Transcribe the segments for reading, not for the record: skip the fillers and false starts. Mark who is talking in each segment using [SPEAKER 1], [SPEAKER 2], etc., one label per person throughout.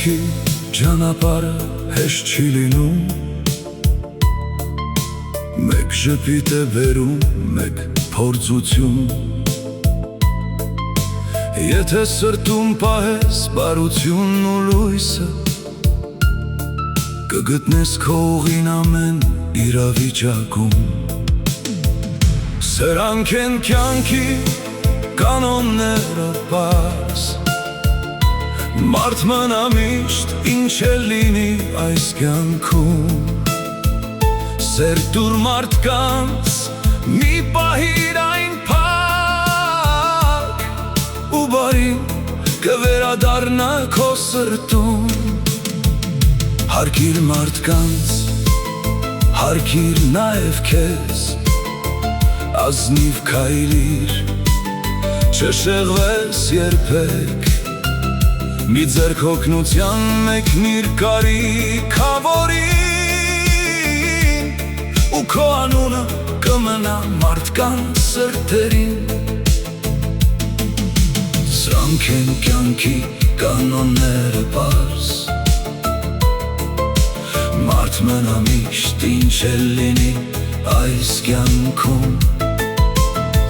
[SPEAKER 1] կյանքի ճանապարհը հեշտ չի լինում, մեկ ժպիտ է բերում, մեկ փորձություն։ Եթե սրտում պահես բարությունն ու լույսը, կգտնես քո ուղին ամեն իրավիճակում։ Սրանք են կյանքի կանոնները պարզ, մարդ մնա միշտ ինչ էլ լինի այս կյանքում։ Սեր տուր մարդկանց, մի պահիր այն փակ, ու բարին կվերադառնա քո սրտում։ Հարգիր մարդկանց, հարգիր նաև քեզ, ազնիվ քայլիր, չշեղվես երբեք, մի ձեռք օգնության մեկնիր կարիքավորին, ու քո անունը կմնա մարդկանց սրտերին։ Սրանք են կյանքի կանոնները պարզ, մարդ մնա միշտ ինչ էլ լինի այս կյանքում։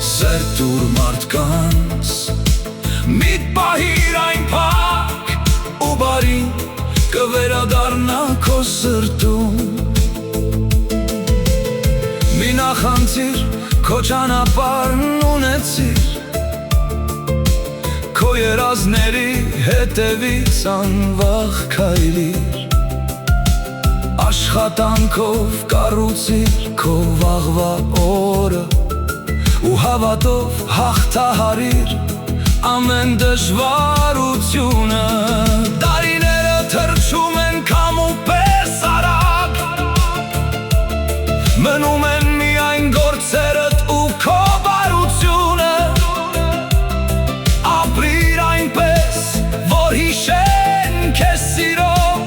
[SPEAKER 1] Սեր տուր մարդկանց, մի պահիր այն փակ, ու բարին կվերադառնա քո սրտում։ Մի նախանձիր, քո ճանապարհն ունեցիր, քո երազների հետևից անվախ քայլիր, աշխատանքով կառուցիր քո վաղվա օրը, ու հավատով հաղթահարիր ամեն դժվարությունը։ Տարիները թռչում են քամու պես արագ, մնում են միայն գործերդ ու քո բարությունը։ Ապրիր այնպես, որ հիշեն քեզ սիրով,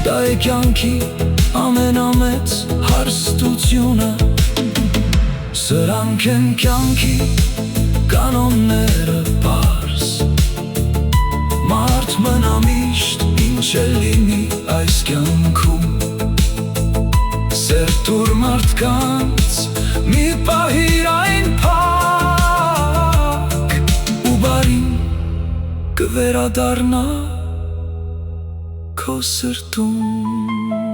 [SPEAKER 1] դա է կյանքի ամենամեծ հարստությունը։ Սրանք են կյանքի կանոնները պարզ, մարդ մնա միշտ ինչ էլ լինի այս կյանքում։ Սեր տուր մարդկանց, մի պահիր այն փակ, ու բարին կվերադառնա քո սրտում։